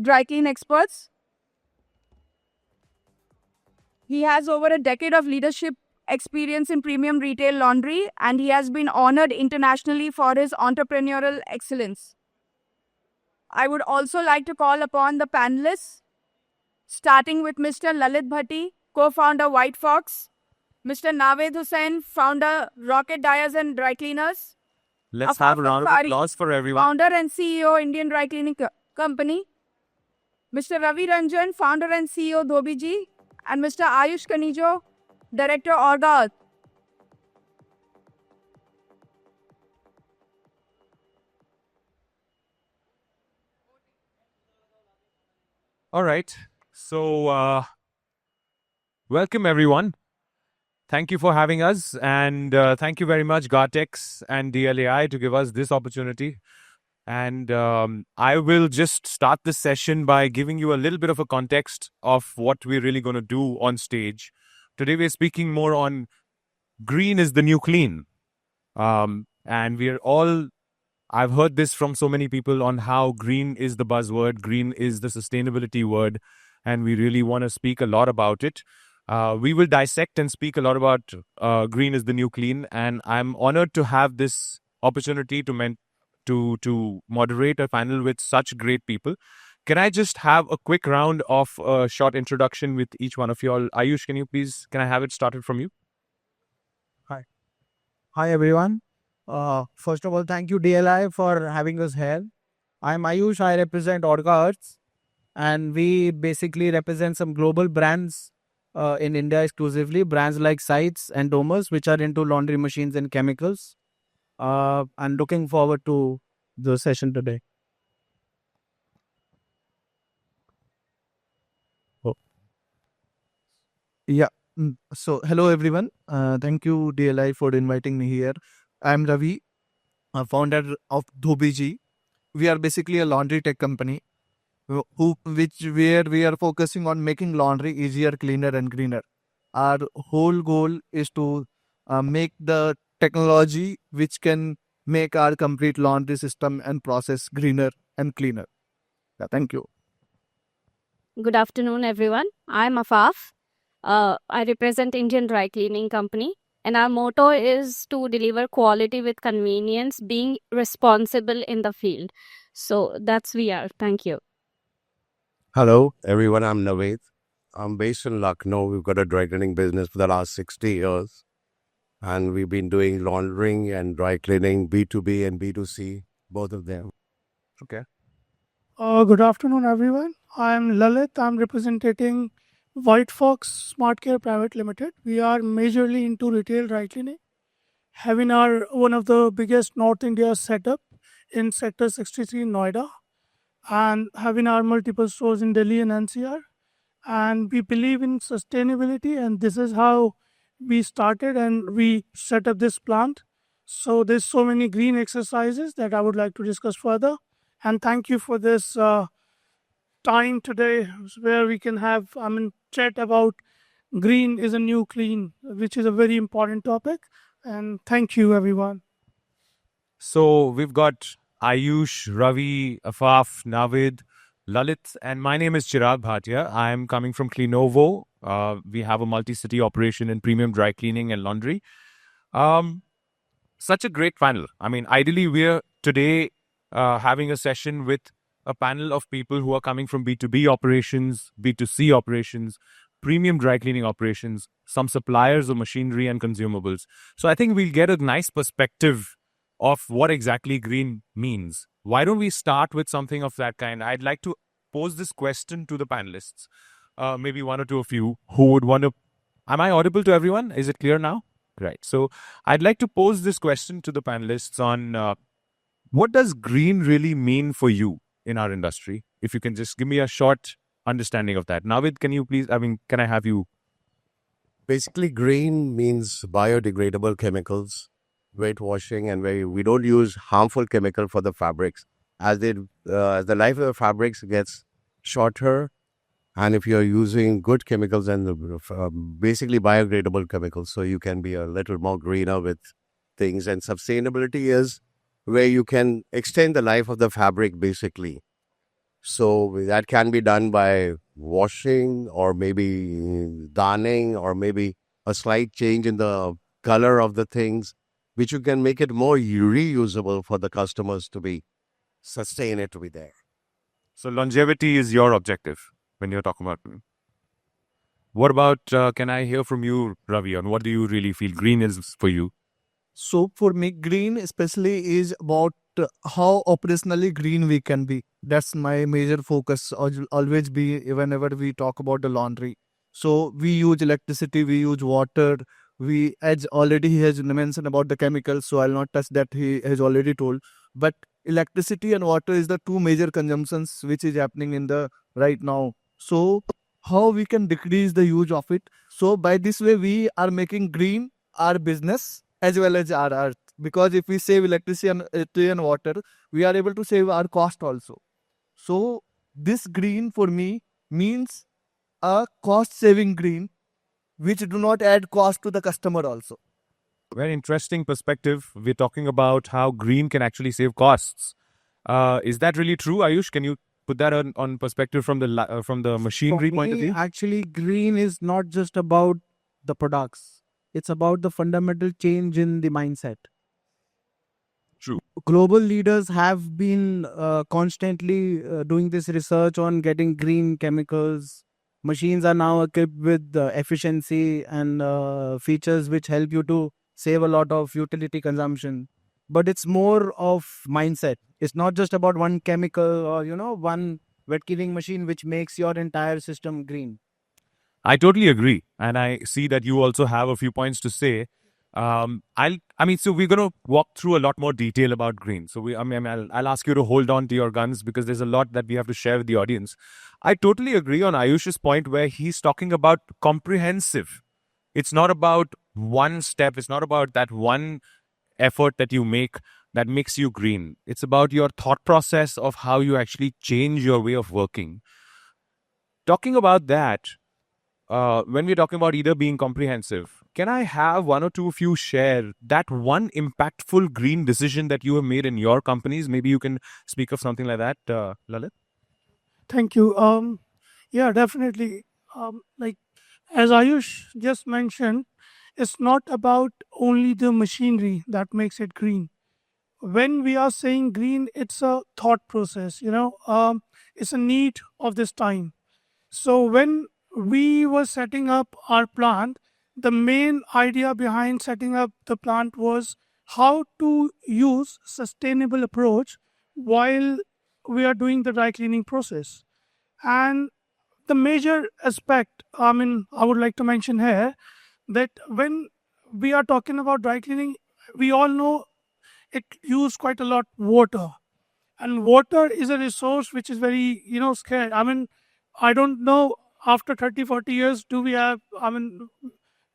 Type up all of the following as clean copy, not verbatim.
dry clean experts. He has over a decade of leadership experience in premium retail laundry, and he has been honored internationally for his entrepreneurial excellence. I would also like to call upon the panelists, starting with Mr. Lalit Bhatti, co-founder White Fox, Mr. Naved Hussain, founder Rocket Dyers and Dry Cleaners, Let's have a round of Afaf applause for everyone. founder and CEO Indian Dry Cleaning Company, Mr. Ravi Ranjan, founder and CEO Dhobiji, and Mr. Ayush Kanijo, Director Orga Earth. All right. So, welcome everyone. Thank you for having us, and thank you very much, Gartex and DLAI, to give us this opportunity. And I will just start this session by giving you a little bit of a context of what we're really going to do on stage. Today, we're speaking more on green is the new clean. And we're all, I've heard this from so many people on how green is the buzzword, green is the sustainability word, and we really want to speak a lot about it. We will dissect and speak a lot about green is the new clean, and I'm honored to have this opportunity to moderate a panel with such great people. Can I just have a quick round of short introduction with each one of you all? Ayush, can I have it started from you? Hi everyone. First of all, thank you DLI for having us here. I'm Ayush. I represent Orga Earths, and we basically represent some global brands in India exclusively. Brands like Sites and Domus, which are into laundry machines and chemicals. I'm looking forward to the session today. Oh. Yeah. So, hello everyone. Thank you DLI for inviting me here. I'm Ravi, founder of Dhobiji. We are basically a laundry tech company where we are focusing on making laundry easier, cleaner, and greener. Our whole goal is to make the technology which can make our complete laundry system and process greener and cleaner. Yeah, thank you. Good afternoon, everyone. I'm Afaf. I represent Indian Dry Cleaning Company, and our motto is to deliver quality with convenience, being responsible in the field. So that's we are. Thank you. Hello, everyone. I'm Naved. I'm based in Lucknow. We've got a dry cleaning business for the last 60 years. And we've been doing laundering and dry cleaning, B2B and B2C, both of them. Okay. Good afternoon, everyone. I'm Lalit. I'm representing White Fox Smart Care Private Limited. We are majorly into retail dry cleaning, having our one of the biggest North India setup in Sector 63 Noida, and having our multiple stores in Delhi and NCR. And we believe in sustainability, and this is how we started and we set up this plant. So there's so many green exercises that I would like to discuss further. And thank you for this time today where we can have chat about green is a new clean, which is a very important topic. And thank you, everyone. So we've got Ayush, Ravi, Afaf, Navid, Lalit, and my name is Chirag Bhatia. I'm coming from Cleanovo. We have a multi-city operation in premium dry cleaning and laundry. Such a great panel. I mean, ideally, we're today having a session with a panel of people who are coming from B2B operations, B2C operations, premium dry cleaning operations, some suppliers of machinery and consumables. So I think we'll get a nice perspective of what exactly green means. Why don't we start with something of that kind? I'd like to pose this question to the panelists. Maybe one or two of you who would want to. Am I audible to everyone? Is it clear now? Right. So I'd like to pose this question to the panelists on what does green really mean for you in our industry? If you can just give me a short understanding of that. Navid, can you please, can I have you? Basically, green means biodegradable chemicals, weight washing, and we don't use harmful chemical for the fabrics. As the life of the fabrics gets shorter, and if you're using good chemicals and basically biodegradable chemicals, so you can be a little more greener with things. And sustainability is where you can extend the life of the fabric, basically. So that can be done by washing or maybe darning or maybe a slight change in the color of the things, which you can make it more reusable for the customers to be sustain it to be there. So longevity is your objective when you're talking about green. What about, can I hear from you, Ravi, on what do you really feel green is for you? So for me, green especially is about how operationally green we can be. That's my major focus. Always be whenever we talk about the laundry. So we use electricity, we use water. We, as already he has mentioned about the chemicals, so I'll not touch that. He has already told. But electricity and water is the two major consumptions which is happening in the right now. So how we can decrease the use of it? So by this way, we are making green our business as well as our earth, because if we save electricity and water, we are able to save our cost also. So this green for me means a cost saving green which do not add cost to the customer also. Very interesting perspective. We're talking about how green can actually save costs. Is that really true, Ayush? Can you put that on perspective from the machinery For point of me, view? actually, green is not just about the products. It's about the fundamental change in the mindset. True. Global leaders have been constantly doing this research on getting green chemicals. Machines are now equipped with efficiency and features which help you to save a lot of utility consumption. But it's more of mindset. It's not just about one chemical or one wet killing machine which makes your entire system green. I totally agree, and I see that you also have a few points to say. So we're going to walk through a lot more detail about green. So I'll ask you to hold on to your guns because there's a lot that we have to share with the audience. I totally agree on Ayush's point where he's talking about comprehensive. It's not about one step. It's not about that one effort that you make that makes you green. It's about your thought process of how you actually change your way of working. Talking about that, when we're talking about either being comprehensive, can I have one or two of you share that one impactful green decision that you have made in your companies? Maybe you can speak of something like that, Lalit. Thank you. Yeah, definitely. Like as Ayush just mentioned, it's not about only the machinery that makes it green. When we are saying green, it's a thought process. It's a need of this time. So when we were setting up our plant, the main idea behind setting up the plant was how to use sustainable approach while we are doing the dry cleaning process. And the major aspect, I would like to mention here that when we are talking about dry cleaning, we all know it use quite a lot water, and water is a resource which is very scarce. I don't know, after 30-40 years do we have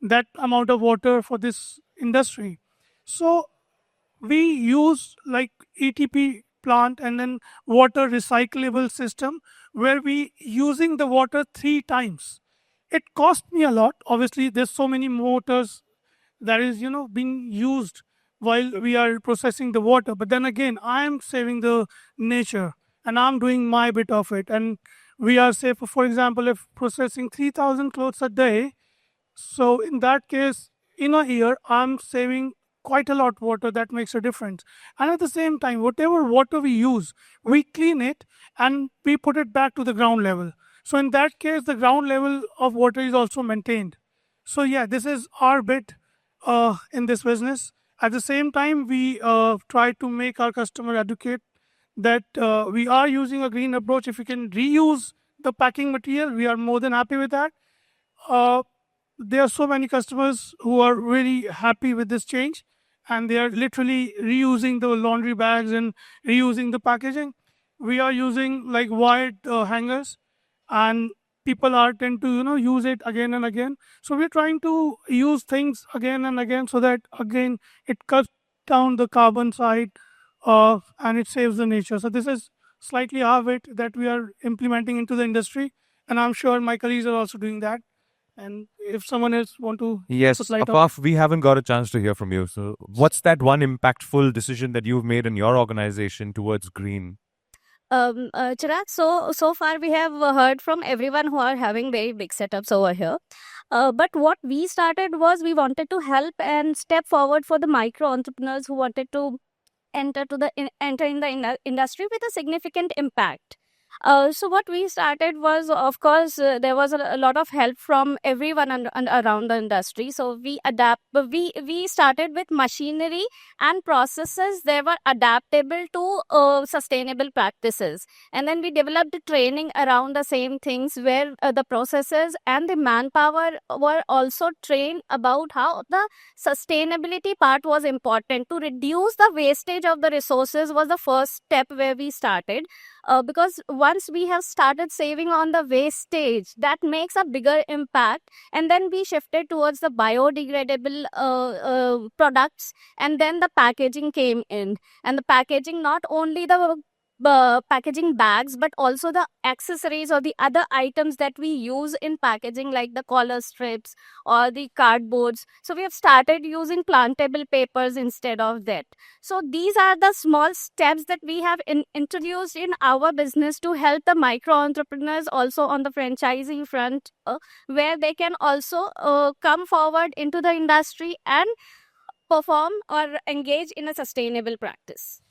that amount of water for this industry. So we use like ETP plant and then water recyclable system where we using the water 3 times. It cost me a lot. Obviously, there's so many motors that is being used while we are processing the water. But then again, I am saving the nature and I'm doing my bit of it. And we are say for example, if processing 3,000 clothes a day, so in that case, in a year, I'm saving quite a lot water. That makes a difference. And at the same time, whatever water we use, we clean it and we put it back to the ground level. So in that case, the ground level of water is also maintained. So yeah, this is our bit in this business. At the same time, we try to make our customer educate that we are using a green approach. If we can reuse the packing material, we are more than happy with that. There are so many customers who are really happy with this change, and they are literally reusing the laundry bags and reusing the packaging. We are using like wired hangers, and people are tend to use it again and again. So we're trying to use things again and again so that again it cuts down the carbon side and it saves the nature. So this is slightly our bit that we are implementing into the industry, and I'm sure my colleagues are also doing that. And if someone else want to Yes, put light on. Apaf, we haven't got a chance to hear from you. So, what's that one impactful decision that you've made in your organization towards green? Chirag, so far we have heard from everyone who are having very big setups over here. But what we started was we wanted to help and step forward for the micro entrepreneurs who wanted to enter in the industry with a significant impact. So what we started was, of course, there was a lot of help from everyone around the industry. So we started with machinery and processes that were adaptable to sustainable practices, and then we developed training around the same things where the processes and the manpower were also trained about how the sustainability part was important. To reduce the wastage of the resources was the first step where we started, because once we have started saving on the wastage, that makes a bigger impact. And then we shifted towards the biodegradable products, and then the packaging came in. And the packaging, not only the packaging bags, but also the accessories or the other items that we use in packaging, like the collar strips or the cardboards. So we have started using plantable papers instead of that. So these are the small steps that we have introduced in our business to help the micro entrepreneurs also on the franchising front, where they can also come forward into the industry and perform or engage in a sustainable practice.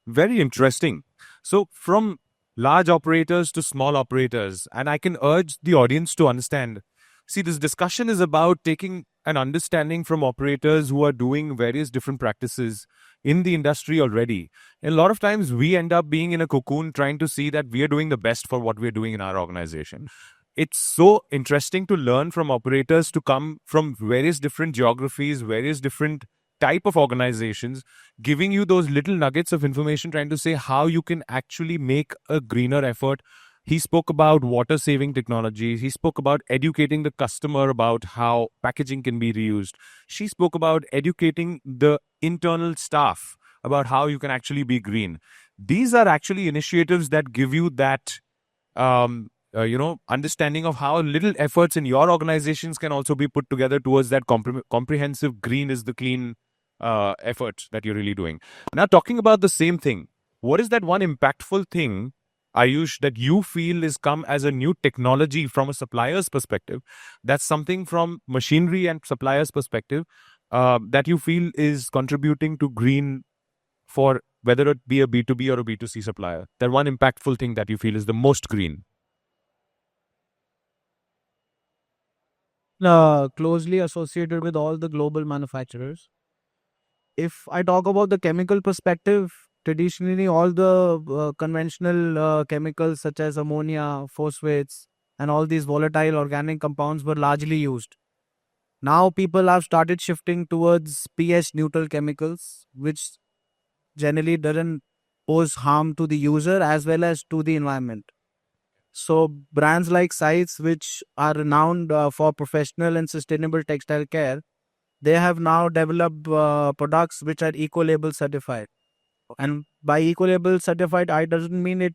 Very interesting. So, from large operators to small operators, and I can urge the audience to understand. See, this discussion is about taking an understanding from operators who are doing various different practices in the industry already. And a lot of times we end up being in a cocoon trying to see that we are doing the best for what we're doing in our organization. It's so interesting to learn from operators to come from various different geographies, various different type of organizations, giving you those little nuggets of information, trying to say how you can actually make a greener effort. He spoke about water saving technologies. He spoke about educating the customer about how packaging can be reused. She spoke about educating the internal staff about how you can actually be green. These are actually initiatives that give you that understanding of how little efforts in your organizations can also be put together towards that comprehensive green is the clean effort that you're really doing. Now, talking about the same thing, what is that one impactful thing, Ayush, that you feel is come as a new technology from a supplier's perspective? That's something from machinery and supplier's perspective that you feel is contributing to green for whether it be a B2B or a B2C supplier. That one impactful thing that you feel is the most green. Closely associated with all the global manufacturers. If I talk about the chemical perspective, traditionally all the conventional chemicals such as ammonia, phosphates, and all these volatile organic compounds were largely used. Now people have started shifting towards pH neutral chemicals, which generally doesn't pose harm to the user as well as to the environment. So brands like Sites, which are renowned for professional and sustainable textile care, they have now developed products which are eco-label certified. And by eco-label certified, I doesn't mean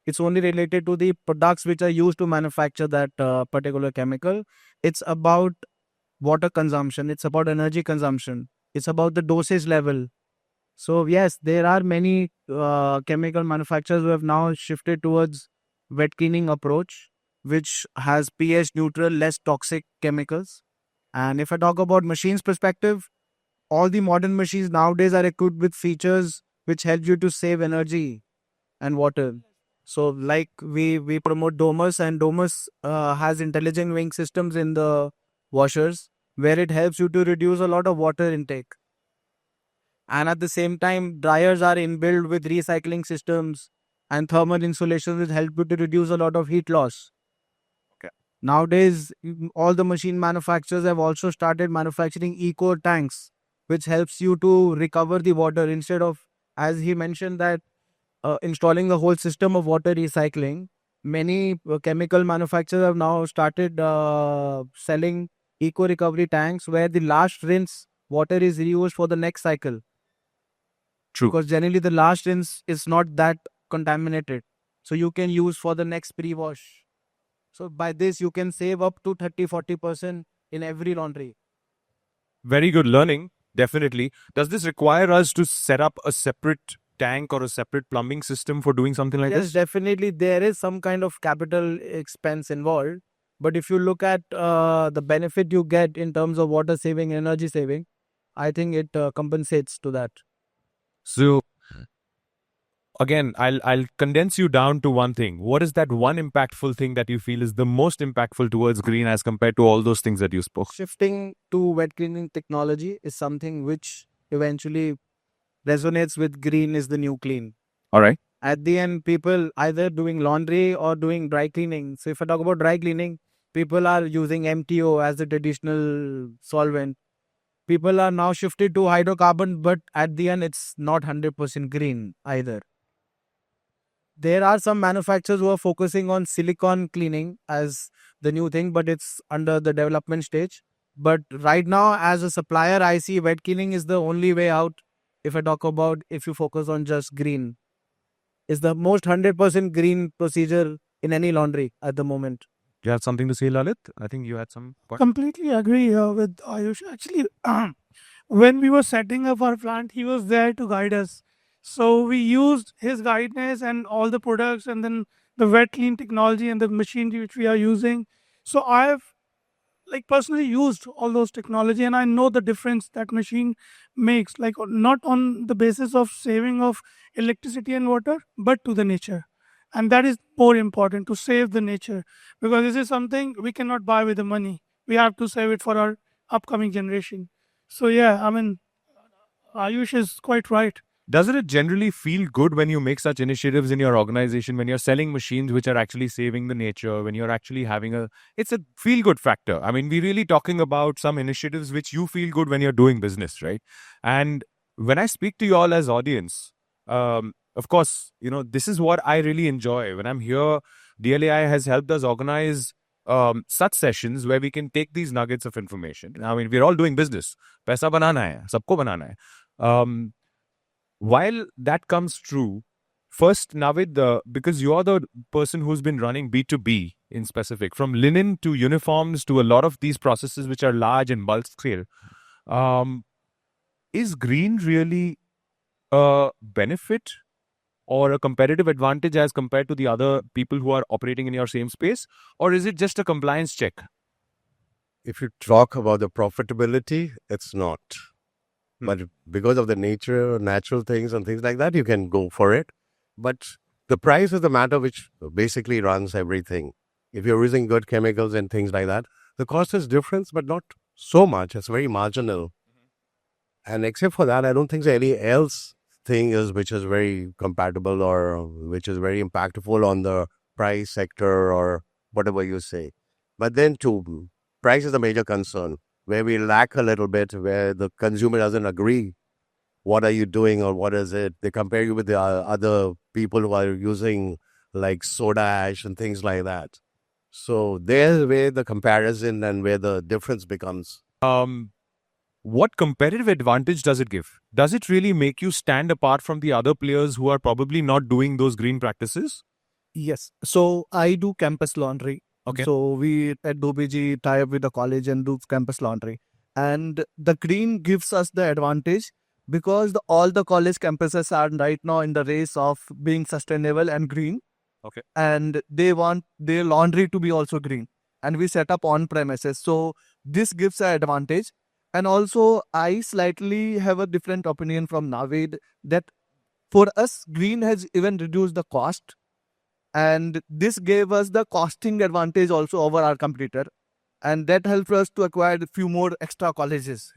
it's only related to the products which are used to manufacture that particular chemical. It's about water consumption. It's about energy consumption. It's about the dosage level. So yes, there are many chemical manufacturers who have now shifted towards wet cleaning approach, which has pH neutral, less toxic chemicals. And if I talk about machines perspective, all the modern machines nowadays are equipped with features which help you to save energy and water. So like we promote Domus, and Domus has intelligent weighing systems in the washers where it helps you to reduce a lot of water intake. And at the same time, dryers are inbuilt with recycling systems and thermal insulation which help you to reduce a lot of heat loss. Nowadays, all the machine manufacturers have also started manufacturing eco tanks, which helps you to recover the water instead of, as he mentioned, that installing the whole system of water recycling. Many chemical manufacturers have now started selling eco recovery tanks where the last rinse water is reused for the next cycle. True. Because generally the last rinse is not that contaminated. So you can use for the next pre-wash. So by this, you can save up to 30-40% in every laundry. Very good learning, definitely. Does this require us to set up a separate tank or a separate plumbing system for doing something like Yes, this? definitely there is some kind of capital expense involved. But if you look at the benefit you get in terms of water saving, energy saving, I think it compensates to that. So again, I'll condense you down to one thing. What is that one impactful thing that you feel is the most impactful towards green as compared to all those things that you spoke? Shifting to wet cleaning technology is something which eventually resonates with green is the new clean. All right. At the end, people either doing laundry or doing dry cleaning. So if I talk about dry cleaning, people are using MTO as the traditional solvent. People are now shifted to hydrocarbon, but at the end, it's not 100% green either. There are some manufacturers who are focusing on silicon cleaning as the new thing, but it's under the development stage. But right now, as a supplier, I see wet cleaning is the only way out. If I talk about if you focus on just green, is the most 100% green procedure in any laundry at the moment. Do you have something to say, Lalit? I think you had some point. Completely agree with Ayush. Actually, when we were setting up our plant, he was there to guide us. So we used his guidance and all the products, and then the wet clean technology and the machinery which we are using. So I've personally used all those technology, and I know the difference that machine makes. Like not on the basis of saving of electricity and water, but to the nature. And that is more important, to save the nature, because this is something we cannot buy with the money. We have to save it for our upcoming generation. So yeah, I mean, Ayush is quite right. Doesn't it generally feel good when you make such initiatives in your organization, when you're selling machines which are actually saving the nature, when you're actually having it's a feel good factor. I mean, we're really talking about some initiatives which you feel good when you're doing business, right? And when I speak to you all as audience, of course, this is what I really enjoy. When I'm here, DLAI has helped us organize such sessions where we can take these nuggets of information. I mean, we're all doing business. Paisa banana hai, sabko banana hai. While that comes true, first, Navid, because you're the person who's been running B2B in specific, from linen to uniforms to a lot of these processes which are large and bulk scale, is green really a benefit or a competitive advantage as compared to the other people who are operating in your same space? Or is it just a compliance check? If you talk about the profitability, it's not. But because of the natural things and things like that, you can go for it. But the price is the matter which basically runs everything. If you're using good chemicals and things like that, the cost is different, but not so much. It's very marginal. And except for that, I don't think there's any else thing is which is very compatible or which is very impactful on the price sector or whatever you say. But then too, price is a major concern. Where we lack a little bit, where the consumer doesn't agree, what are you doing or what is it? They compare you with the other people who are using like soda ash and things like that. So there's where the comparison and where the difference becomes. What competitive advantage does it give? Does it really make you stand apart from the other players who are probably not doing those green practices? Yes. So I do campus laundry. Okay. So we at DoBG tie up with the college and do campus laundry. And the green gives us the advantage because all the college campuses are right now in the race of being sustainable and green. Okay. And they want their laundry to be also green. And we set up on premises. So this gives an advantage. And also I slightly have a different opinion from Navid that for us, green has even reduced the cost. And this gave us the costing advantage also over our competitor. And that helped us to acquire a few more extra colleges.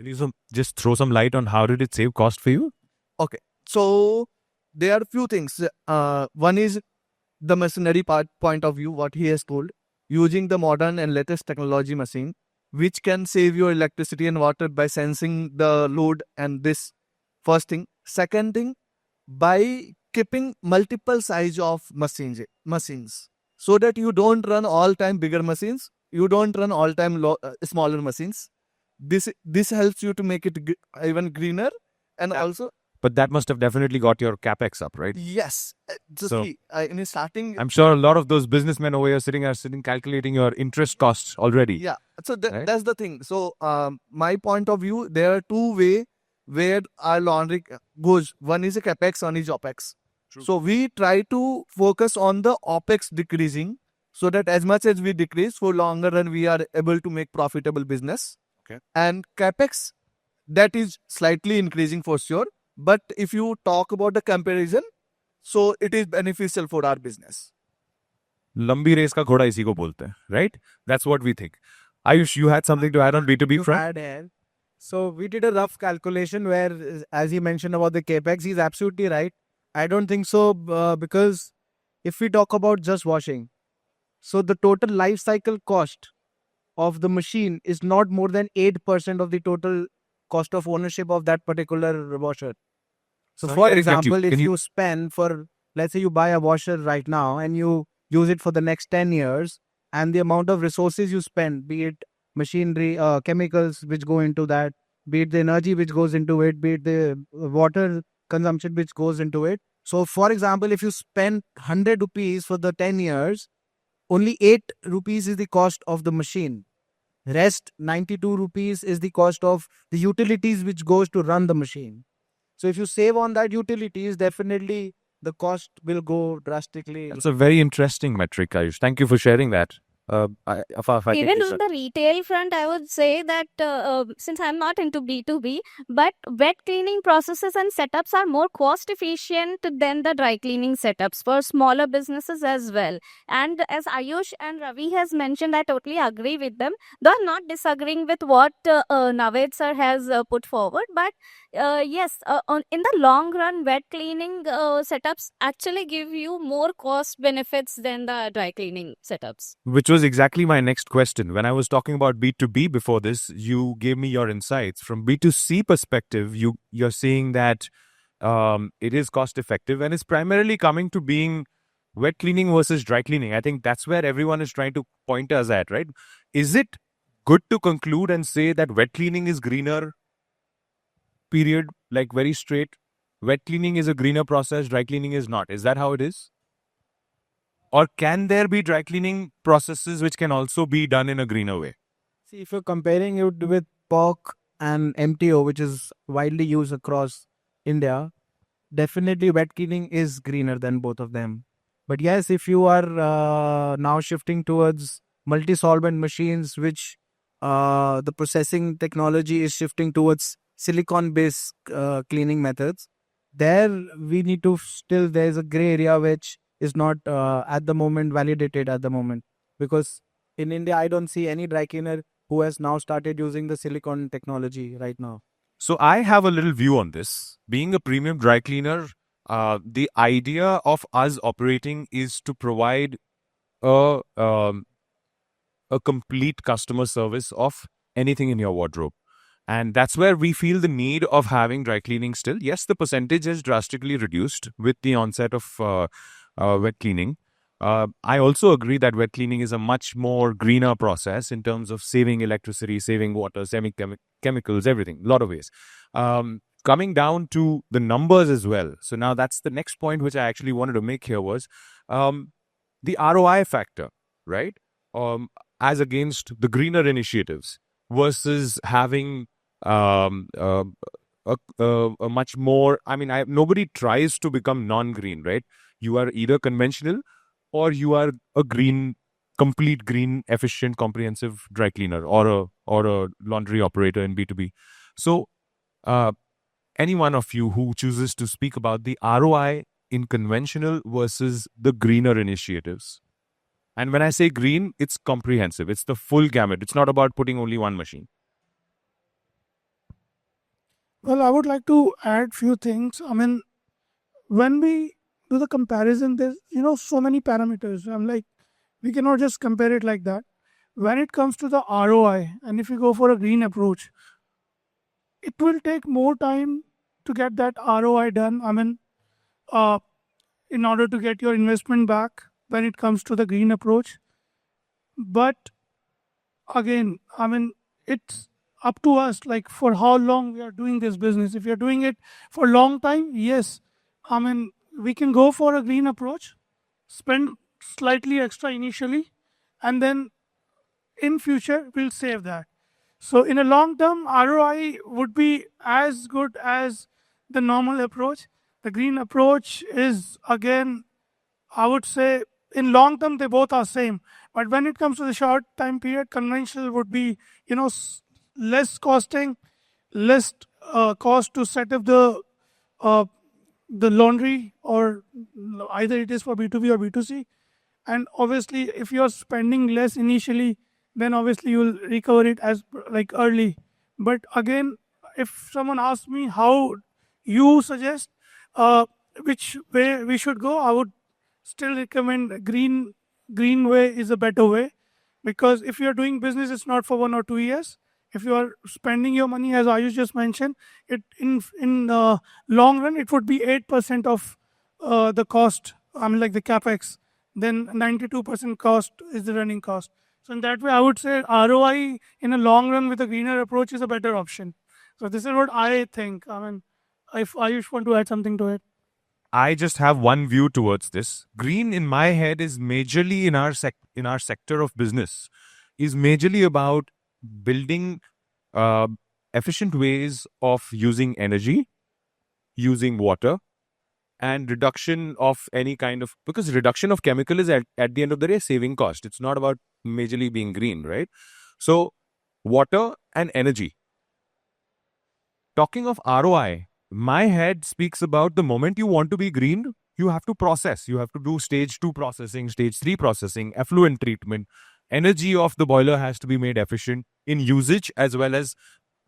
Just throw some light on how did it save cost for you? Okay. So there are a few things. One is the machinery point of view, what he has told. Using the modern and latest technology machine, which can save your electricity and water by sensing the load and this first thing. Second thing, by keeping multiple size of machines so that you don't run all time bigger machines, you don't run all time smaller machines. This helps you to make it even greener and also. But that must have definitely got your capex up, right? Yes. So, in starting, I'm sure a lot of those businessmen over here sitting calculating your interest costs already. Yeah. So right? that's the thing. So my point of view, there are two ways where our laundry goes. One is a capex, one is opex. True. So we try to focus on the opex decreasing, so that as much as we decrease, for longer run we are able to make profitable business. Okay. And capex, that is slightly increasing for sure. But if you talk about the comparison, so it is beneficial for our business. लंबी race का घोड़ा इसी को बोलते हैं, right? That's what we think. Ayush, you had something to add on B2B You front? had it. So we did a rough calculation where, as he mentioned about the capex, he's absolutely right. I don't think so because if we talk about just washing, so the total life cycle cost of the machine is not more than 8% of the total cost of ownership of that particular washer. So, Sorry, for I didn't get you. example, if Can you- you spend for, let's say you buy a washer right now and you use it for the next 10 years, and the amount of resources you spend, be it machinery, chemicals which go into that, be it the energy which goes into it, be it the water consumption which goes into it. So, for example, if you spend 100 rupees for the 10 years, only 8 rupees is the cost of the machine. Rest 92 rupees is the cost of the utilities which goes to run the machine. So if you save on that utilities, definitely the cost will go drastically. That's a very interesting metric, Ayush. Thank you for sharing that. Afaf, I think Even it's on the retail front, I would say that since I'm not into B2B, but wet cleaning processes and setups are more cost efficient than the dry cleaning setups for smaller businesses as well. And as Ayush and Ravi has mentioned, I totally agree with them. Though I'm not disagreeing with what Naved sir has put forward, but yes, in the long run, wet cleaning setups actually give you more cost benefits than the dry cleaning setups. Which was exactly my next question. When I was talking about B2B before this, you gave me your insights. From B2C perspective, you're seeing that it is cost effective and it's primarily coming to being wet cleaning versus dry cleaning. I think that's where everyone is trying to point us at, right? Is it good to conclude and say that wet cleaning is greener, period, like very straight? Wet cleaning is a greener process, dry cleaning is not. Is that how it is? Or can there be dry cleaning processes which can also be done in a greener way? See, if you're comparing it with POC and MTO, which is widely used across India, definitely wet cleaning is greener than both of them. But yes, if you are now shifting towards multi-solvent machines, which the processing technology is shifting towards silicon-based cleaning methods, there we need to still, there's a gray area which is not at the moment validated at the moment, because in India I don't see any dry cleaner who has now started using the silicon technology right now. So I have a little view on this. Being a premium dry cleaner, the idea of us operating is to provide a complete customer service of anything in your wardrobe. And that's where we feel the need of having dry cleaning still. Yes, the percentage is drastically reduced with the onset of wet cleaning. I also agree that wet cleaning is a much more greener process in terms of saving electricity, saving water, saving chemicals, everything, a lot of ways. Coming down to the numbers as well. So now that's the next point which I actually wanted to make here was the ROI factor, right? As against the greener initiatives versus having a much more, I mean, nobody tries to become non-green, right? You are either conventional or you are a green, complete green, efficient, comprehensive dry cleaner or a laundry operator in B2B. So any one of you who chooses to speak about the ROI in conventional versus the greener initiatives. And when I say green, it's comprehensive. It's the full gamut. It's not about putting only one machine. Well, I would like to add few things. I mean, when we do the comparison, there's so many parameters. I'm like, we cannot just compare it like that. When it comes to the ROI, and if you go for a green approach, it will take more time to get that ROI done. I mean, in order to get your investment back when it comes to the green approach. But again, I mean, it's up to us, like for how long we are doing this business. If you're doing it for a long time, yes, I mean, we can go for a green approach, spend slightly extra initially, and then in future we'll save that. So in a long term, ROI would be as good as the normal approach. The green approach is, again, I would say in long term they both are same. But when it comes to the short time period, conventional would be, less costing, less cost to set up uh, the laundry, or either it is for B2B or B2C. And obviously if you're spending less initially, then obviously you'll recover it as like early. But again, if someone asks me how you suggest which way we should go, I would still recommend green way is a better way, because if you're doing business, it's not for 1 or 2 years. If you are spending your money, as Ayush just mentioned, it in long run it would be 8% of the cost. I mean, like the capex. Then 92% cost is the running cost. So in that way, I would say ROI in a long run with a greener approach is a better option. So this is what I think. I mean, if Ayush want to add something to it. I just have one view towards this. Green in my head is majorly in our sector of business, is majorly about building efficient ways of using energy, using water, and reduction of any kind of, because reduction of chemical is at the end of the day saving cost. It's not about majorly being green, right? So water and energy. Talking of ROI, my head speaks about the moment you want to be green, you have to process. You have to do stage 2 processing, stage 3 processing, effluent treatment. Energy of the boiler has to be made efficient in usage, as well as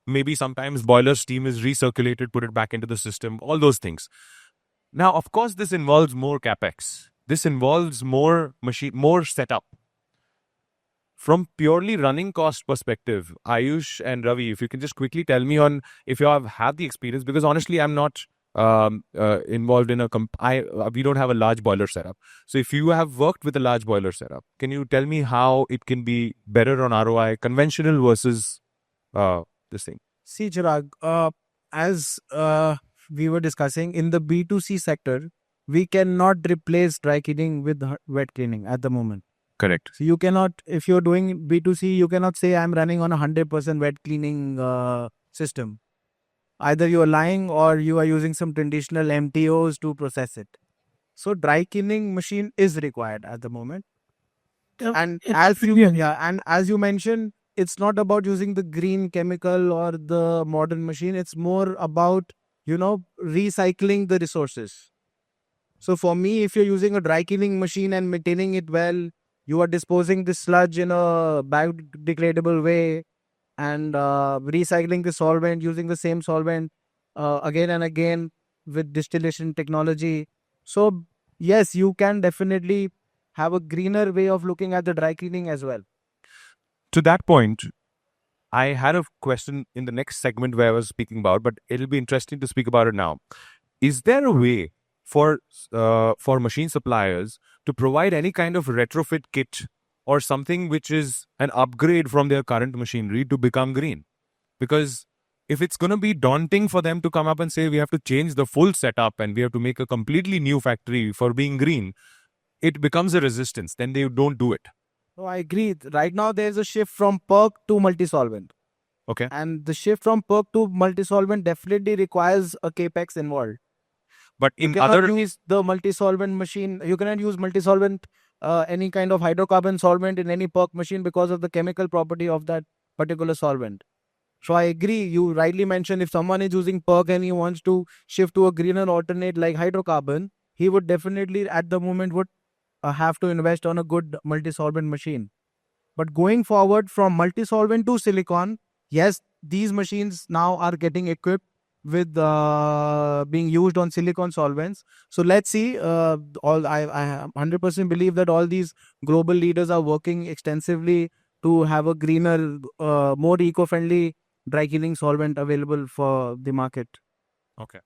maybe sometimes boiler steam is recirculated, put it back into the system, all those things. Now, of course, this involves more capex. This involves more setup. From purely running cost perspective, Ayush and Ravi, if you can just quickly tell me on if you have had the experience, because honestly, I'm not involved in we don't have a large boiler setup. So if you have worked with a large boiler setup, can you tell me how it can be better on ROI, conventional versus this thing? See, Chirag, as we were discussing, in the B2C sector, we cannot replace dry cleaning with wet cleaning at the moment. Correct. So you cannot, if you're doing B2C, you cannot say I'm running on 100% wet cleaning system. Either you are lying or you are using some traditional MTOs to process it. So dry cleaning machine is required at the moment. And as you mentioned, it's not about using the green chemical or the modern machine. It's more about, recycling the resources. So for me, if you're using a dry cleaning machine and maintaining it well, you are disposing the sludge in a biodegradable way and recycling the solvent, using the same solvent again and again with distillation technology. So yes, you can definitely have a greener way of looking at the dry cleaning as well. To that point, I had a question in the next segment where I was speaking about, but it'll be interesting to speak about it now. Is there a way for machine suppliers to provide any kind of retrofit kit or something which is an upgrade from their current machinery to become green? Because if it's going to be daunting for them to come up and say we have to change the full setup and we have to make a completely new factory for being green, it becomes a resistance. Then they don't do it. So I agree. Right now, there's a shift from PERC to multi-solvent. Okay. And the shift from PERC to multi-solvent definitely requires a capex involved. But You cannot use the multi-solvent machine. You cannot use multi-solvent, any kind of hydrocarbon solvent in any PERC machine because of the chemical property of that particular solvent. So I agree. You rightly mentioned if someone is using PERC and he wants to shift to a greener alternate like hydrocarbon, he would definitely at the moment would have to invest on a good multi-solvent machine. But going forward from multi-solvent to silicon, yes, these machines now are getting equipped with being used on silicon solvents. So let's see. I 100% believe that all these global leaders are working extensively to have a greener, more eco-friendly dry cleaning solvent available for the market. Okay.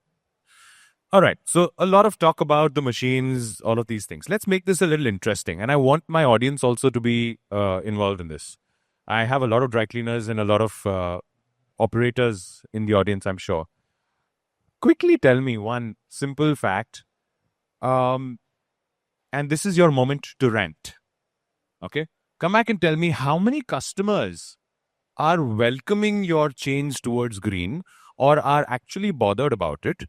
All right. So a lot of talk about the machines, all of these things. Let's make this a little interesting. And I want my audience also to be involved in this. I have a lot of dry cleaners and a lot of operators in the audience, I'm sure. Quickly tell me one simple fact. And this is your moment to rant. Okay. Come back and tell me how many customers are welcoming your change towards green or are actually bothered about it?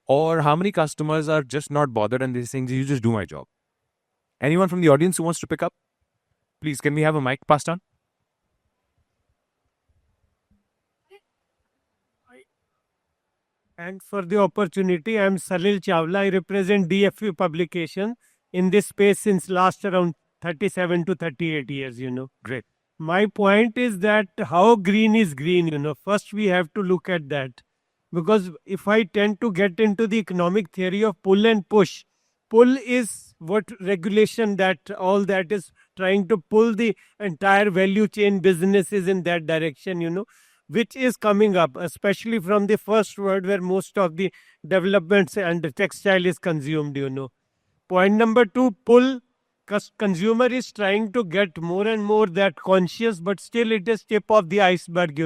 Or how many customers are just not bothered and they're saying, you just do my job? Anyone from the audience who wants to pick up? Please, can we have a mic passed on? And for the opportunity, I am Salil Chawla. I represent DFU publication in this space since last around 37 to 38 years. Great. My point is that how green is green. First we have to look at that. Because if I tend to get into the economic theory of pull and push, pull is what regulation that all that is trying to pull the entire value chain businesses in that direction, which is coming up, especially from the first world where most of the developments and the textile is consumed. Point number 2, pull. Consumer is trying to get more and more that conscious, but still it is tip of the iceberg.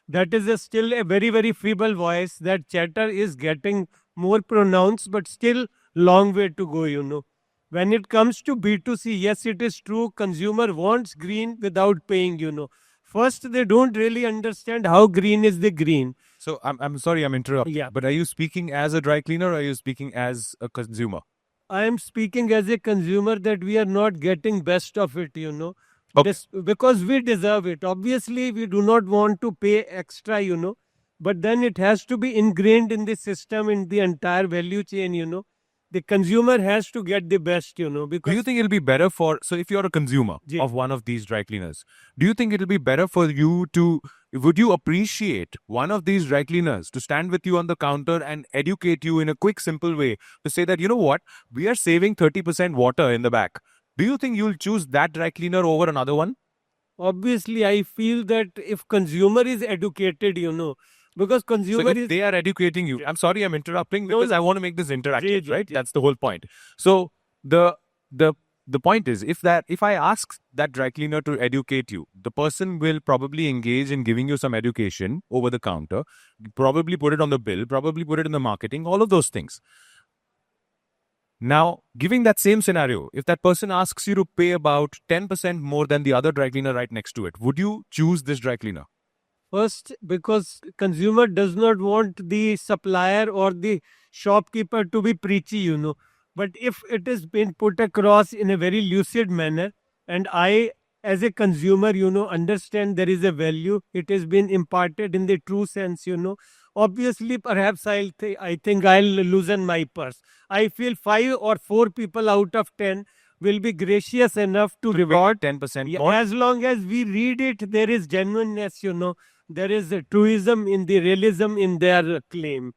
That is still a very, very feeble voice. That chatter is getting more pronounced, but still long way to go. When it comes to B2C, yes, it is true. Consumer wants green without paying. First, they don't really understand how green is the green. So I'm sorry, I'm interrupting. Yeah. But are you speaking as a dry cleaner or are you speaking as a consumer? I am speaking as a consumer that we are not getting best of it. Okay. Because we deserve it. Obviously, we do not want to pay extra, but then it has to be ingrained in the system, in the entire value chain. The consumer has to get the best, because Do you think it'll be better so if you're a consumer Ji. of one of these dry cleaners, do you think it'll be better for you would you appreciate one of these dry cleaners to stand with you on the counter and educate you in a quick, simple way to say that, you know what, we are saving 30% water in the back. Do you think you'll choose that dry cleaner over another one? obviously I feel that if consumer is educated, because So consumer if is they are educating you, I'm sorry, I'm interrupting No, because no. I want to make this interactive, Ji, right? ji. That's the whole point. So the point is, if I ask that dry cleaner to educate you, the person will probably engage in giving you some education over the counter, probably put it on the bill, probably put it in the marketing, all of those things. Now, giving that same scenario, if that person asks you to pay about 10% more than the other dry cleaner right next to it, would you choose this dry cleaner? First, because consumer does not want the supplier or the shopkeeper to be preachy. But if it is been put across in a very lucid manner, and I, as a consumer, understand there is a value, it has been imparted in the true sense. Obviously, perhaps I think I'll loosen my purse. I feel 5 or 4 people out of 10 will be gracious enough to reward 10% Yeah, more? as long as we read it, there is genuineness. There is a truism in the realism in their claim.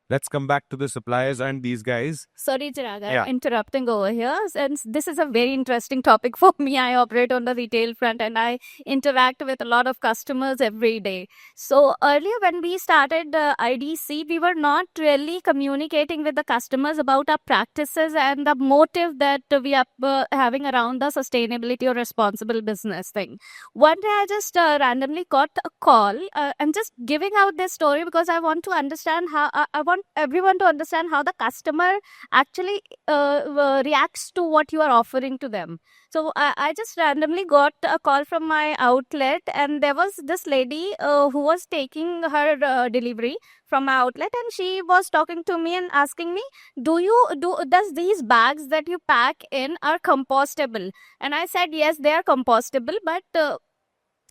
Let's come back to the suppliers and these guys. Sorry, Chirag, Yeah. I'm interrupting over here. Since this is a very interesting topic for me, I operate on the retail front and I interact with a lot of customers every day. So earlier when we started IDC, we were not really communicating with the customers about our practices and the motive that we are having around the sustainability or responsible business thing. One day I just randomly got a call. I'm just giving out this story because I want to understand how I want everyone to understand how the customer actually reacts to what you are offering to them. So I just randomly got a call from my outlet, and there was this lady who was taking her delivery from my outlet, and she was talking to me and asking me, does these bags that you pack in are compostable? And I said yes, they are compostable, but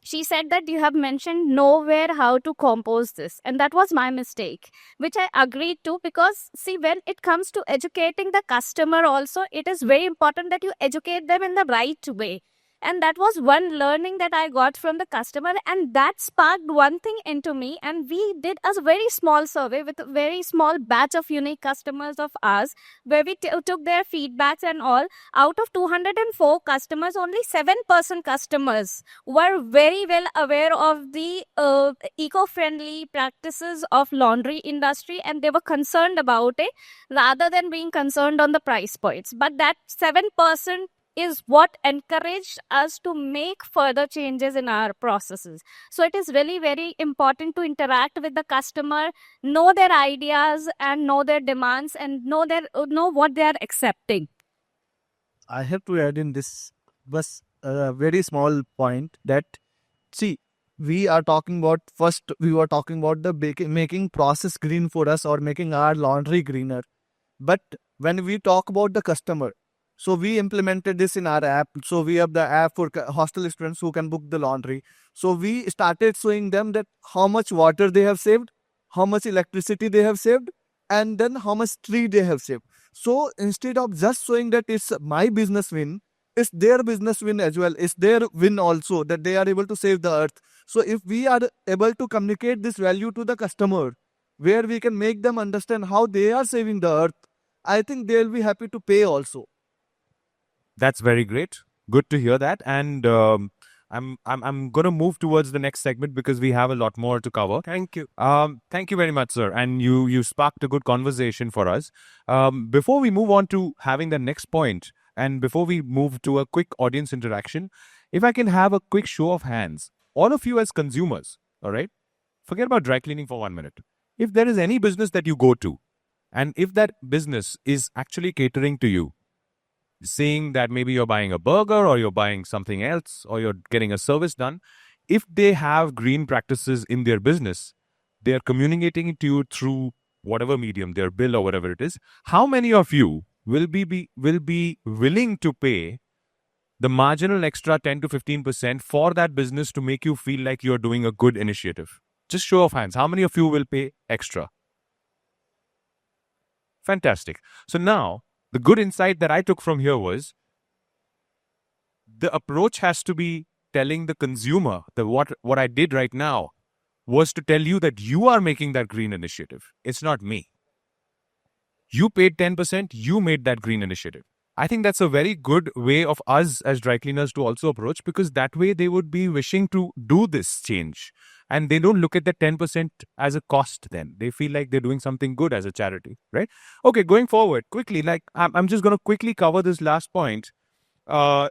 she said that you have mentioned nowhere how to compose this, and that was my mistake, which I agreed to, because see, when it comes to educating the customer also, it is very important that you educate them in the right way. And that was one learning that I got from the customer, and that sparked one thing into me. And we did a very small survey with a very small batch of unique customers of ours, where we took their feedbacks and all. Out of 204 customers, only 7% customers were very well aware of the eco-friendly practices of laundry industry, and they were concerned about it rather than being concerned on the price points. But that 7% is what encouraged us to make further changes in our processes. So it is really very important to interact with the customer, know their ideas and know their demands, and know what they are accepting. I have to add in this was a very small point that See, we are talking about first. We were talking about the making process green for us or making our laundry greener. But when we talk about the customer, so we implemented this in our app. So we have the app for hostel students who can book the laundry. So we started showing them that how much water they have saved, how much electricity they have saved, and then how much tree they have saved. So instead of just showing that it's my business win, it's their business win as well. It's their win also that they are able to save the earth. So if we are able to communicate this value to the customer, where we can make them understand how they are saving the earth, I think they'll be happy to pay also. That's very great. Good to hear that. And I'm going to move towards the next segment because we have a lot more to cover. Thank you. Thank you very much, sir. And you sparked a good conversation for us. Before we move on to having the next point, and before we move to a quick audience interaction, if I can have a quick show of hands, all of you as consumers, all right, forget about dry cleaning for 1 minute. If there is any business that you go to, and if that business is actually catering to you, saying that maybe you're buying a burger or you're buying something else or you're getting a service done, if they have green practices in their business, they're communicating it to you through whatever medium, their bill or whatever it is, how many of you will be willing to pay the marginal extra 10 to 15% for that business to make you feel like you're doing a good initiative? Just show of hands. How many of you will pay extra? Fantastic. So now, the good insight that I took from here was the approach has to be telling the consumer that what I did right now was to tell you that you are making that green initiative. It's not me. You paid 10%, you made that green initiative. I think that's a very good way of us as dry cleaners to also approach, because that way they would be wishing to do this change. And they don't look at the 10% as a cost then. They feel like they're doing something good as a charity, right? Okay, going forward, quickly, like I'm just going to quickly cover this last point.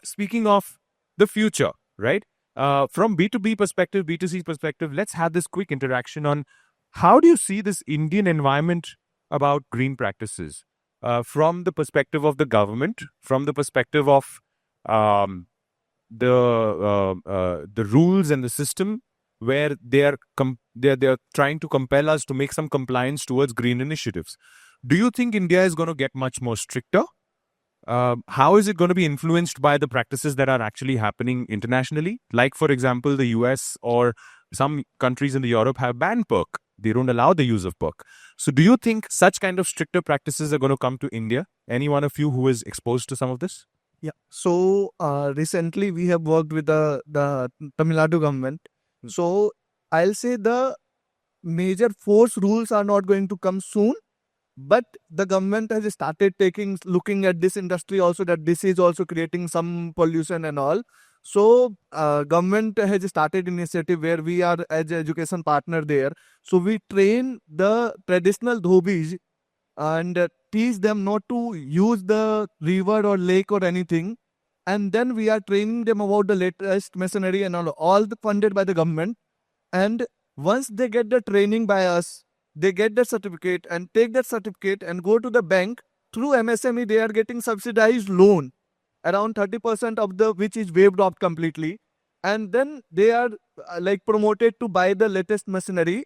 Speaking of the future, right? From B2B perspective, B2C perspective, let's have this quick interaction on how do you see this Indian environment about green practices from the perspective of the government, from the perspective of the rules and the system, where they're trying to compel us to make some compliance towards green initiatives. Do you think India is going to get much more stricter? How is it going to be influenced by the practices that are actually happening internationally? Like, for example, the US or some countries in Europe have banned perk. They don't allow the use of perk. So do you think such kind of stricter practices are going to come to India? Any one of you who is exposed to some of this? Yeah. So recently we have worked with the Tamil Nadu government. So I'll say the major force rules are not going to come soon, but the government has started looking at this industry also, that this is also creating some pollution and all. So government has started initiative where we are as education partner there. So we train the traditional dhobis and teach them not to use the river or lake or anything. And then we are training them about the latest machinery and all funded by the government. And once they get the training by us, they get the certificate and take that certificate and go to the bank. Through MSME, they are getting subsidized loan, around 30% of the which is waived off completely. And then they are promoted to buy the latest machinery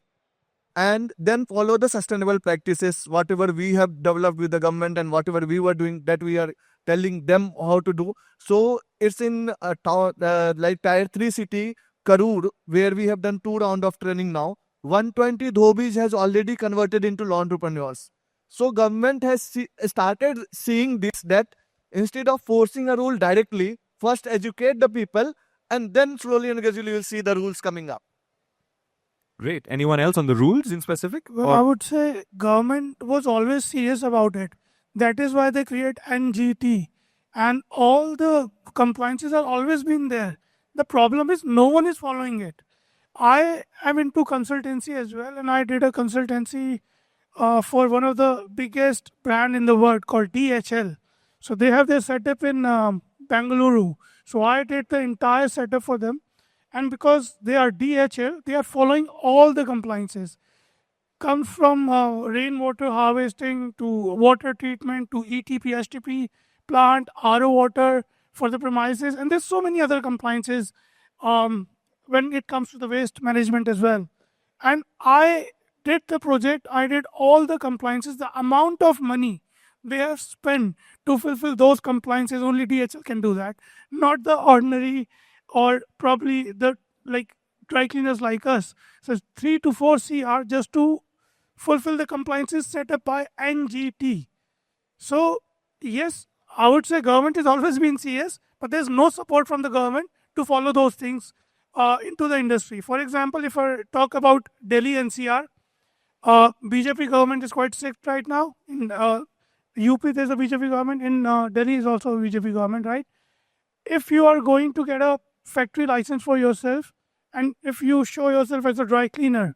and then follow the sustainable practices, whatever we have developed with the government and whatever we were doing, that we are telling them how to do. So it's in a town like Tier 3 city, Karur, where we have done 2 rounds of training now. 120 dhobis has already converted into laundrypreneurs. So government has started seeing this, that instead of forcing a rule directly, first educate the people and then slowly and gradually you will see the rules coming up. Great. Anyone else on the rules in specific? Well, I would say government was always serious about it. That is why they create NGT. And all the compliances have always been there. The problem is no one is following it. I am into consultancy as well, and I did a consultancy for one of the biggest brand in the world called DHL. So they have their setup in Bangalore. So I did the entire setup for them. And because they are DHL, they are following all the compliances. Comes from rainwater harvesting to water treatment to ETP, STP plant, RO water for the premises. And there's so many other compliances. when it comes to the waste management as well. And I did the project, I did all the compliances. The amount of money they have spent to fulfill those compliances, only DHL can do that, not the ordinary or probably the like dry cleaners like us. So 3 to 4 CR just to fulfill the compliances set up by NGT. So yes, I would say government has always been CS, but there's no support from the government to follow those things into the industry. For example, if I talk about Delhi NCR, BJP government is quite strict right now. In UP, there's a BJP government. In Delhi is also a BJP government, right? If you are going to get a factory license for yourself, and if you show yourself as a dry cleaner,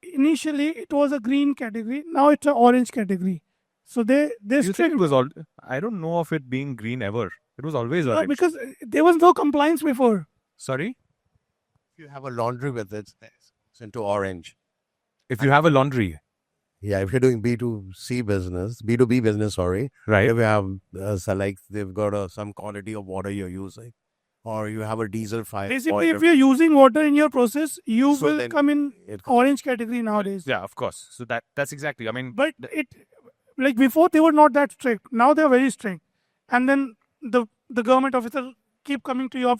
initially it was a green category. Now it's an orange category. So they You think strict it was all? I don't know of it being green ever. It was always orange. because there was no compliance before. Sorry, If you have a laundry with it, it's into orange. if you have a laundry, Yeah, if you're doing B2C business, B2B business, sorry, right? if you have so like they've got some quantity of water you're using, or you have a diesel fire. Basically, if you're using water in your process, you So will then come in it, orange category nowadays. Yeah, of course. So that's exactly. I mean, But it like before they were not that strict. Now they are very strict, and then the government officer keep coming to your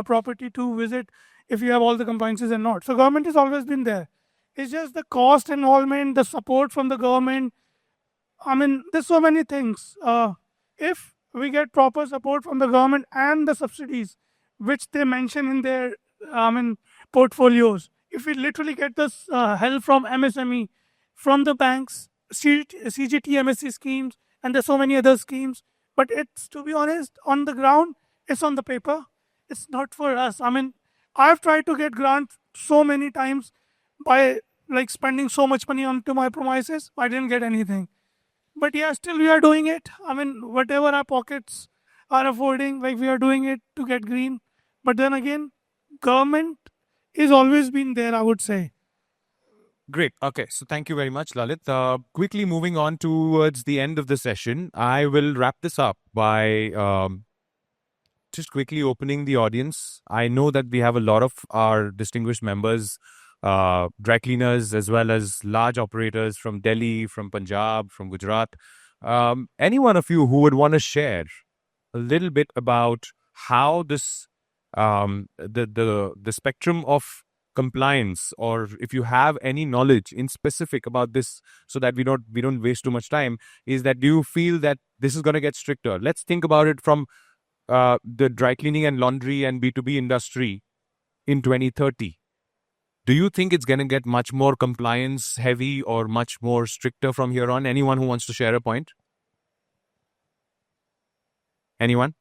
property to visit if you have all the compliances and not. So government has always been there. It's just the cost involvement, the support from the government. I mean, there's so many things. If we get proper support from the government and the subsidies, which they mention in their portfolios, if we literally get this help from MSME, from the banks, CGT, MSC schemes, and there's so many other schemes. But it's, to be honest, on the ground, it's on the paper. It's not for us. I mean, I've tried to get grants so many times by like spending so much money onto my premises. I didn't get anything. But yeah, still we are doing it. I mean, whatever our pockets are affording, like we are doing it to get green. But then again, government is always been there, I would say. great. Okay, so thank you very much, Lalit. Quickly moving on towards the end of the session, I will wrap this up by just quickly opening the audience. I know that we have a lot of our distinguished members, dry cleaners, as well as large operators from Delhi, from Punjab, from Gujarat. Any one of you who would want to share a little bit about how this the spectrum of compliance, or if you have any knowledge in specific about this, so that we don't waste too much time, is that do you feel that this is going to get stricter? Let's think about it from the dry cleaning and laundry and B2B industry in 2030. Do you think it's going to get much more compliance heavy or much more stricter from here on? Anyone who wants to share a point? Anyone?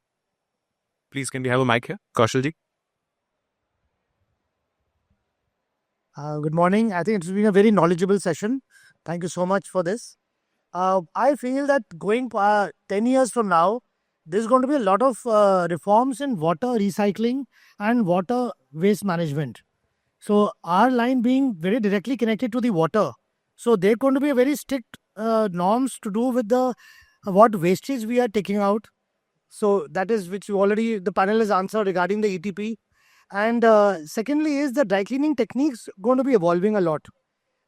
Please, can we have a mic here? Kaushalji? Good morning. I think it's been a very knowledgeable session. Thank you so much for this. I feel that going 10 years from now, there's going to be a lot of reforms in water recycling and water waste management. So our line being very directly connected to the water. So there are going to be a very strict norms to do with the what wastage we are taking out. So that is which already the panel has answered regarding the ETP. And secondly is the dry cleaning techniques going to be evolving a lot.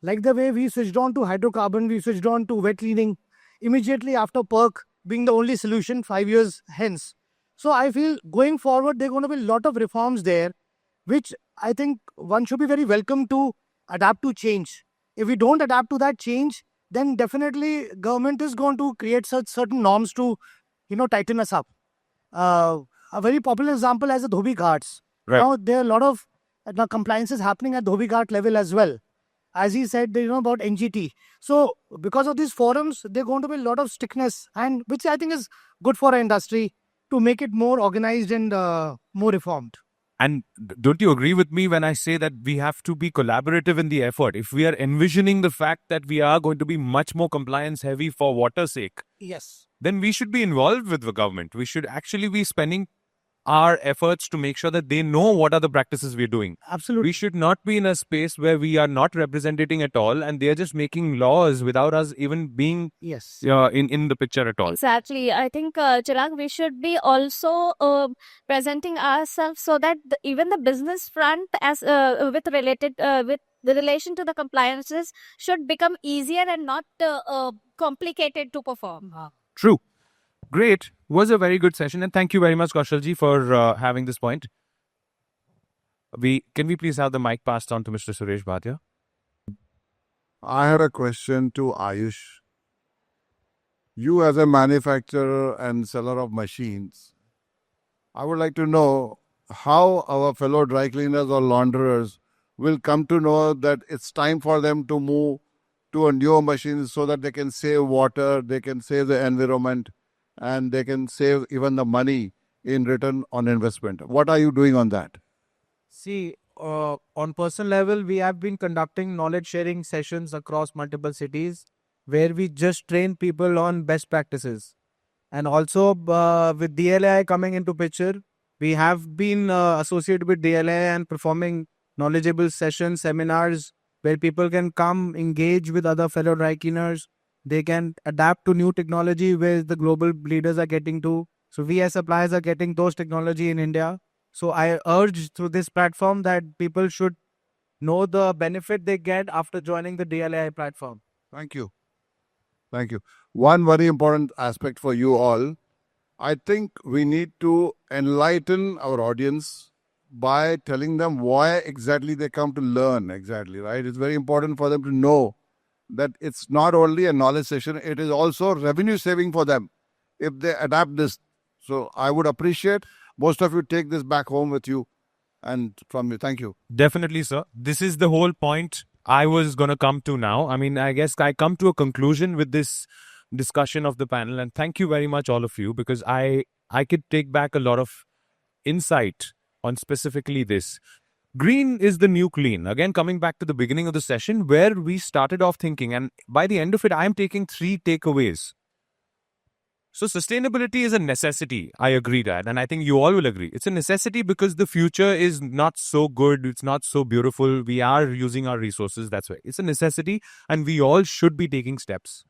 Like the way we switched on to hydrocarbon, we switched on to wet cleaning immediately after PERC being the only solution 5 years hence. So I feel going forward, there are going to be a lot of reforms there, which I think one should be very welcome to adapt to change. If we don't adapt to that change, then definitely government is going to create such certain norms to, tighten us up. A very popular example as the Dhobi Ghats. Right. Now there are a lot of compliances happening at Dhobi Ghat level as well. As he said, about NGT. So because of these forums, there are going to be a lot of strictness, and which I think is good for our industry to make it more organized and more reformed. And don't you agree with me when I say that we have to be collaborative in the effort? If we are envisioning the fact that we are going to be much more compliance heavy for water's sake, Yes. then we should be involved with the government. We should actually be spending our efforts to make sure that they know what are the practices we're doing. Absolutely. We should not be in a space where we are not representing at all and they are just making laws without us even being Yes. in the picture at all. Exactly. I think, Chirag, we should be also presenting ourselves so that even the business front, as with the relation to the compliances, should become easier and not complicated to perform. True. Great. Was a very good session, and thank you very much, Kaushalji, for having this point. Can we please have the mic passed on to Mr. Suresh Bhatia? I had a question to Ayush. You, as a manufacturer and seller of machines, I would like to know how our fellow dry cleaners or launderers will come to know that it's time for them to move to a newer machine so that they can save water, they can save the environment, and they can save even the money in return on investment. What are you doing on that? See, on personal level, we have been conducting knowledge sharing sessions across multiple cities where we just train people on best practices. And also with DLI coming into picture, we have been associated with DLI and performing knowledgeable sessions, seminars where people can come engage with other fellow dry cleaners. They can adapt to new technology where the global leaders are getting to. So we as suppliers are getting those technology in India. So I urge through this platform that people should know the benefit they get after joining the DLI platform. Thank you. Thank you. One very important aspect for you all, I think we need to enlighten our audience by telling them why exactly they come to learn exactly, right? It's very important for them to know that it's not only a knowledge session, it is also revenue saving for them if they adapt this. So I would appreciate most of you take this back home with you and from you. Thank you. Definitely, sir. This is the whole point I was going to come to now. I mean, I guess I come to a conclusion with this discussion of the panel, and thank you very much, all of you, because I could take back a lot of insight on specifically this. Green is the new clean. Again, coming back to the beginning of the session where we started off thinking, and by the end of it, I'm taking 3 takeaways. So sustainability is a necessity. I agree that. And I think you all will agree. It's a necessity because the future is not so good. It's not so beautiful. We are using our resources. That's why it's a necessity and we all should be taking steps.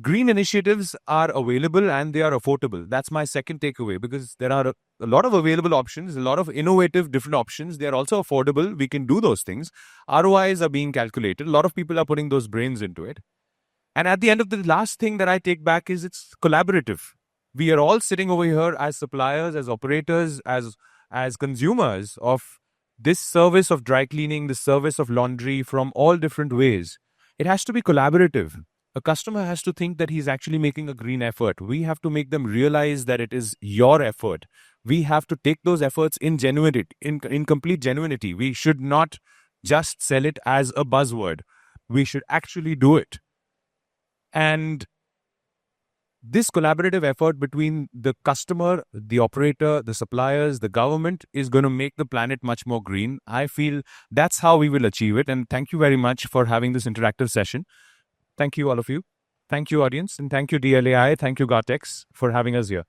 Green initiatives are available and they are affordable. That's my second takeaway because there are a lot of available options, a lot of innovative different options. They are also affordable. We can do those things. ROIs are being calculated. A lot of people are putting those brains into it. And at the end of the last thing that I take back is it's collaborative. We are all sitting over here as suppliers, as operators, as consumers of this service of dry cleaning, this service of laundry from all different ways. It has to be collaborative. A customer has to think that he's actually making a green effort. We have to make them realize that it is your effort. We have to take those efforts in genuinity, in complete genuinity. We should not just sell it as a buzzword. We should actually do it. And this collaborative effort between the customer, the operator, the suppliers, the government is going to make the planet much more green. I feel that's how we will achieve it. And thank you very much for having this interactive session. Thank you, all of you. Thank you, audience. And thank you, DLAI. Thank you, Gartex, for having us here.